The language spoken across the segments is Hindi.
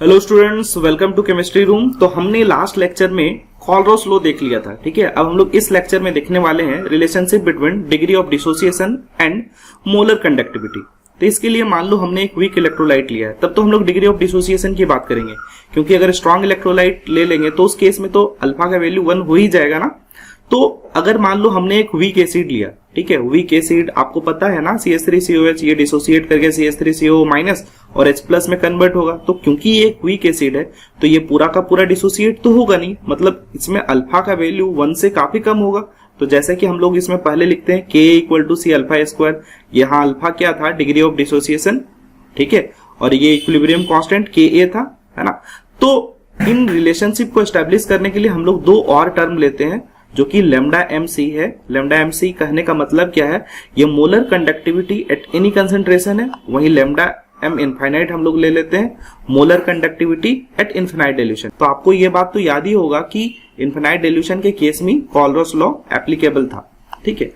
Hello students, welcome to chemistry room. तो हमने लास्ट लेक्चर में कॉलरॉस लॉ देख लिया था, ठीक है। अब हम लोग इस लेक्चर में देखने वाले हैं relationship between degree of dissociation and molar conductivity. तो इसके लिए मान लो हमने एक वीक इलेक्ट्रोलाइट लिया है, तब तो हम लोग डिग्री ऑफ डिसोसिएशन की बात करेंगे, क्योंकि अगर स्ट्रॉन्ग इलेक्ट्रोलाइट ले लेंगे तो उस केस में तो अल्फा का वैल्यू 1 हो ही जाएगा ना। तो अगर मान लो हमने एक वीक एसिड लिया, ठीक है, वीक एसिड आपको पता है ना CH3COH, ये डिसोसिएट करके CH3CO माइनस और H प्लस में कन्वर्ट होगा। तो क्योंकि ये एक वीक एसिड है तो ये पूरा का पूरा डिसोसिएट तो होगा नहीं, मतलब इसमें अल्फा का वैल्यू 1 से काफी कम होगा। तो जैसे कि हम लोग इसमें पहले लिखते हैं K equal to c alpha square, यहाँ अल्फा क्या था, डिग्री ऑफ डिसोसिएशन, ठीक है, और ये इक्विलिब्रियम कांस्टेंट Ka था, है ना। तो इन रिलेशनशिप को एस्टेब्लिश करने के लिए हम लोग दो और टर्म लेते हैं जो कि लैम्डा mc है। लैम्डा mc कहने का मतलब क्या है, ये molar conductivity at any concentration है। वहीं लैम्डा m इनफाइनाइट हम लोग ले लेते हैं molar conductivity at infinite dilution. तो आपको ये बात तो याद ही होगा कि इनफिनाइट डिल्यूशन के केस में कॉलरॉस लॉ एप्लीकेबल था, ठीक है।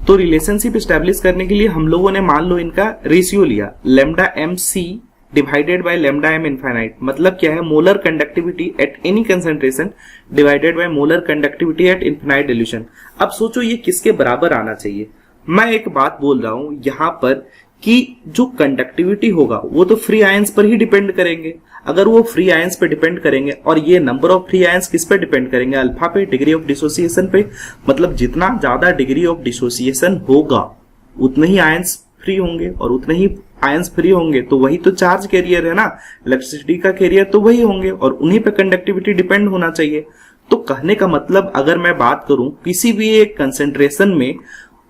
तो रिलेशनशिप एस्टेब्लिश करने के लिए हम लोगों ने मान लो इनका रेशियो लिया, lambda mc divided by lambda m infinite. मतलब क्या है, molar conductivity at any concentration divided by molar conductivity at infinite dilution. अब सोचो ये किसके बराबर आना चाहिए। मैं एक बात बोल रहा हूं यहां पर कि जो कंडक्टिविटी होगा वो तो फ्री आयंस पर ही डिपेंड करेंगे। अगर वो फ्री आयंस पे डिपेंड करेंगे और ये नंबर ऑफ फ्री आयंस किस पे डिपेंड करेंगे, अल्फा पे, डिग्री ऑफ डिसोसिएशन पे। मतलब जितना ज्यादा डिग्री ऑफ डिसोसिएशन होगा उतने ही आयंस फ्री होंगे, और उतने ही आयंस फ्री होंगे तो वही तो चार्ज कैरियर है ना, इलेक्ट्रिसिटी का कैरियर तो वही होंगे, और उन्हीं पे कंडक्टिविटी डिपेंड होना चाहिए। तो कहने का मतलब अगर मैं बात करूं किसी भी एक कंसेंट्रेशन में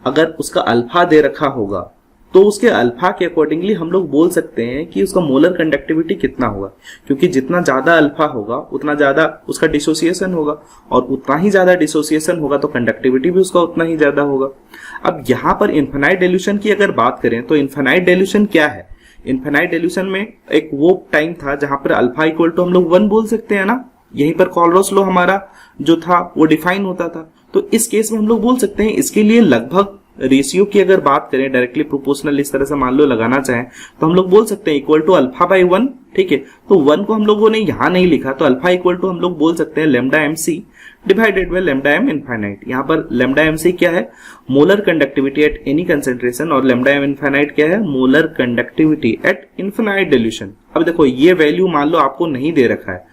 अगर उसका अल्फा दे रखा होगा तो उसके अल्फा के अकॉर्डिंगली हम लोग बोल सकते हैं कि उसका मोलर कंडक्टिविटी कितना होगा, क्योंकि जितना ज्यादा अल्फा होगा उतना ज्यादा उसका डिसोसिएशन होगा, और उतना ही ज्यादा डिसोसिएशन होगा तो कंडक्टिविटी भी उसका उतना ही ज्यादा होगा। अब यहाँ पर इनफिनाइट डिल्यूशन की अगर बात करें तो इनफिनाइट डिल्यूशन क्या है, इनफिनाइट डिल्यूशन में एक वो टाइम था जहां पर अल्फा इक्वल टू हम लोग 1 बोल सकते हैं ना, यहीं पर कॉलरॉस लॉ हमारा जो था वो डिफाइन होता था। तो इस केस में हम लोग बोल सकते हैं इसके लिए लगभग रेशियो की अगर बात करें, डायरेक्टली प्रोपोर्शनल इस तरह से मान लो लगाना चाहें तो हम लोग बोल सकते हैं इक्वल टू अल्फा बाई 1, ठीक है। तो 1 को हम लोगों ने यहां नहीं लिखा तो अल्फा इक्वल टू हम लोग बोल सकते हैं lambda mc divided by lambda m infinite. यहाँ पर लैम्डा mc क्या है, molar conductivity at any concentration, और लैम्डा m इनफाइनाइट क्या है, molar conductivity at infinite dilution. अब देखो ये वैल्यू मान लो आपको नहीं दे रखा है,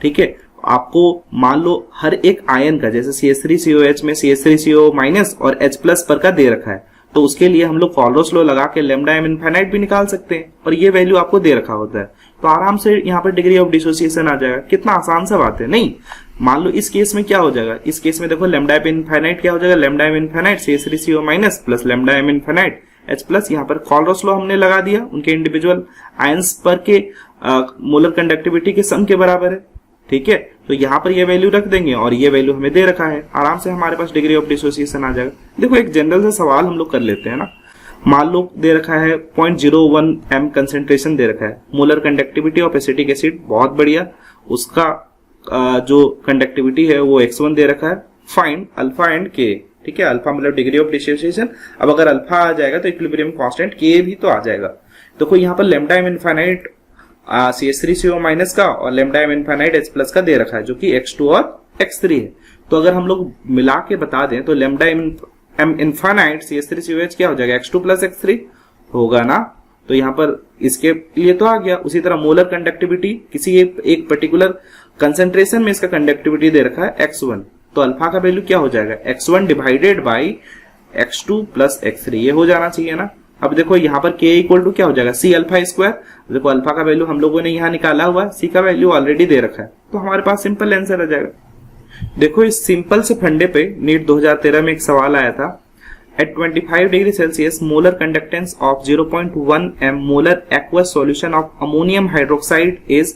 ठीक है। आपको मान लो हर एक आयन का, जैसे CH3COH में CH3CO माइनस और H प्लस पर का दे रखा है, तो उसके लिए हम लोग कॉलरॉस लॉ लगा के लैम्डा m इनफिनाइट भी निकाल सकते हैं, पर ये वैल्यू आपको दे रखा होता है तो आराम से यहाँ पर डिग्री ऑफ डिसोसिएशन आ जाएगा। कितना आसान सा बात है, नहीं। मान लो इस केस में क्या हो जाएगा, इस केस में देखो लैम्डा m इनफिनाइट क्या हो जाएगा, lambda m infinite CH3CO minus plus lambda m infinite H plus. यहाँ पर कॉलरॉस लॉ हमने लगा दिया, उनके इंडिविजुअल आयंस पर के मोलर कंडक्टिविटी के सम के बराबर है, ठीक है। तो यहाँ पर ये वैल्यू रख देंगे और ये वैल्यू हमें दे रखा है, आराम से हमारे पास डिग्री ऑफ डिसोसिएशन आ जाएगा। देखो एक जनरल सा सवाल हम लोग कर लेते हैं ना। मान लो दे रखा है 0.01 m कंसेंट्रेशन दे रखा है, molar conductivity of acetic acid, बहुत बढ़िया। उसका जो कंडक्टिविटी है वो x1 दे रखा है। फाइंड अल्फा एंड k, ठीक है। अल्फा मतलब डिग्री ऑफ डिसोसिएशन। अब अगर अल्फा आ जाएगा तो इक्विलिब्रियम कांस्टेंट k भी तो आ जाएगा। देखो यहाँ पर lambda m infinite CH3CO minus का और lambda m infinite H plus का दे रखा है जो कि x2 और x3 है। तो अगर हम लोग मिला के बता दें तो लैम्डा m इनफिनाइट CH3COH क्या हो जाएगा, x2 प्लस x3 होगा ना। तो यहाँ पर इसके लिए तो आ गया। उसी तरह मोलर कंडक्टिविटी, किसी एक पर्टिकुलर कंसेंट्रेशन में इसका कंडक्टिविटी दे रखा है x1, तो अल्फा का वैल्यू क्या हो जाएगा, x1 divided by x2 plus x3, ये हो जाना चाहिए ना। अब देखो यहाँ पर k इक्वल टू क्या हो जाएगा, c अल्फा स्क्वायर। देखो अल्फा का वैल्यू हम लोगों ने यहाँ निकाला हुआ है, c का वैल्यू ऑलरेडी दे रखा है, तो हमारे पास सिंपल आंसर आ जाएगा। देखो इस सिंपल से फंडे पे नीट 2013 में एक सवाल आया था, at 25 degree Celsius molar conductance of 0.1 m molar aqueous solution of ammonium hydroxide is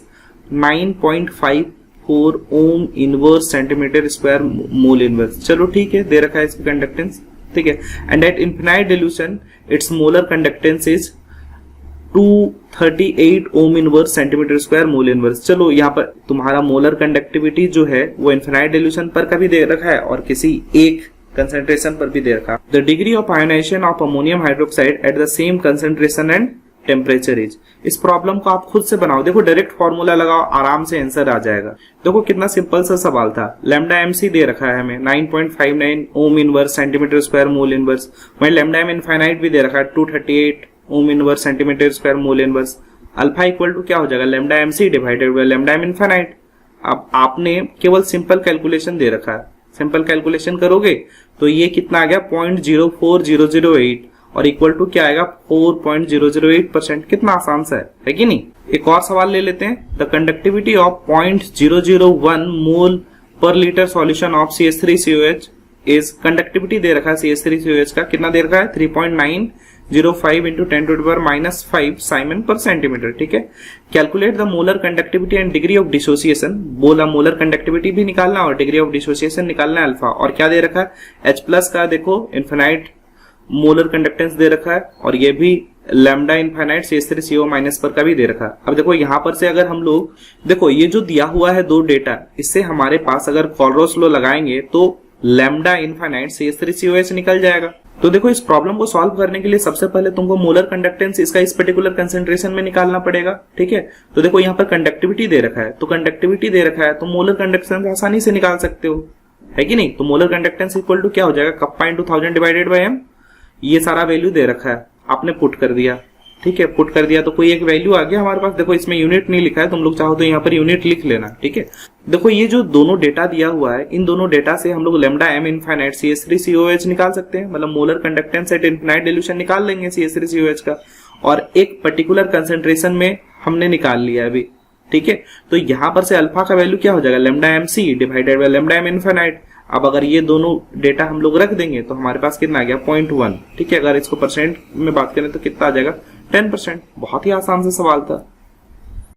9.54 ohm inverse centimetre square mole inverse. चलो ठीक है, दे रखा है इसकी कंडक्टेंस, ठीक है। And at infinite dilution its molar conductance is 238 ohm inverse centimetre square mole inverse. चलो यहाँ पर तुम्हारा मोलर कंडक्टिविटी जो है वो इनफिनाइट डिल्यूशन पर का भी दे रखा है और किसी एक कंसेंट्रेशन पर भी दे रखा है। The degree of ionization of ammonium hydroxide at the same concentration and temperature is. इस प्रॉब्लम को आप खुद से बनाओ, देखो डायरेक्ट फॉर्मूला लगाओ, आराम से आंसर आ जाएगा। देखो कितना सिंपल सा सवाल था। लैम्डा एमसी दे रखा है हमें 9.59 ohm inverse centimetre square mole inverse, वहीं लैम्डा एम इनफाइनाइट भी दे रखा है 238 ohm inverse centimetre square mole inverse. Alpha equal to क्या हो जाएगा, lambda mc divided by lambda m infinite. अब आपने केवल सिंपल कैलकुलेशन दे रखा है, सिंपल कैलकुलेशन करोगे तो ये कितना आ गया 0.04008 और इक्वल टू क्या आएगा 4.008%। कितना आसान सा है कि नहीं। एक और सवाल ले लेते हैं। द कंडक्टिविटी ऑफ 0.001 मोल पर litre solution of CH3COH is, conductivity दे रखा है CH3COH का, कितना दे रखा है 3.905 इंटू 10⁻⁵ साइमन पर सेंटीमीटर। ठीक है, calculate the molar conductivity and degree of dissociation. बोला मोलर कंडक्टिविटी भी निकालना और डिग्री ऑफ डिसोसिएशन निकालना है अल्फा। और क्या दे रखा है H+ का, देखो इन्फिनाइट मोलर कंडक्टेंस दे रखा है, और ये भी लैम्डा इनफाइनाइट CH3CO- पर का भी दे रखा है। अब देखो यहां पर से अगर हम लोग, देखो ये जो दिया हुआ है दो डेटा, इससे हमारे पास अगर कॉलरोस लॉ लगाएंगे तो लैम्डा इनफाइनाइट CH3COH निकल जाएगा। तो देखो इस प्रॉब्लम को सॉल्व करने के लिए सबसे पहले तुमको मोलर कंडक्टेंस इसका इस पर्टिकुलर कंसेंट्रेशन में निकालना पड़ेगा। ठीक है, तो देखो यहाँ पर कंडक्टिविटी दे रखा है, तो कंडक्टिविटी दे रखा है तो मोलर कंडक्टेंस आसानी से निकाल सकते हो, है कि नहीं। तो मोलर कंडक्टेंस इक्वल टू क्या हो जाएगा, kappa into 1000 divided by m। ये सारा वैल्यू दे रखा है, आपने पुट कर दिया। ठीक है, पुट कर दिया तो कोई एक वैल्यू आ गया हमारे पास। देखो इसमें यूनिट नहीं लिखा है, तुम लोग चाहो तो यहाँ पर यूनिट लिख लेना। ठीक है, देखो ये जो दोनों डेटा दिया हुआ है, इन दोनों डेटा से हम लोग लैम्डा एम इनफाइनाइट CH3COH निकाल सकते हैं, मतलब molar conductance at infinite dilution निकाल लेंगे CH3COH का, और एक पर्टिकुलर कंसेंट्रेशन में हमने निकाल लिया अभी। ठीक है, तो यहां पर से अल्फा का वैल्यू क्या हो जाएगा, lambda m c divided by lambda m infinite. अब अगर ये दोनों डेटा हम लोग रख देंगे तो हमारे पास कितना आ गया 0.1। ठीक है, अगर इसको परसेंट में बात करें तो कितना आ जाएगा 10%। बहुत ही आसान सा सवाल था।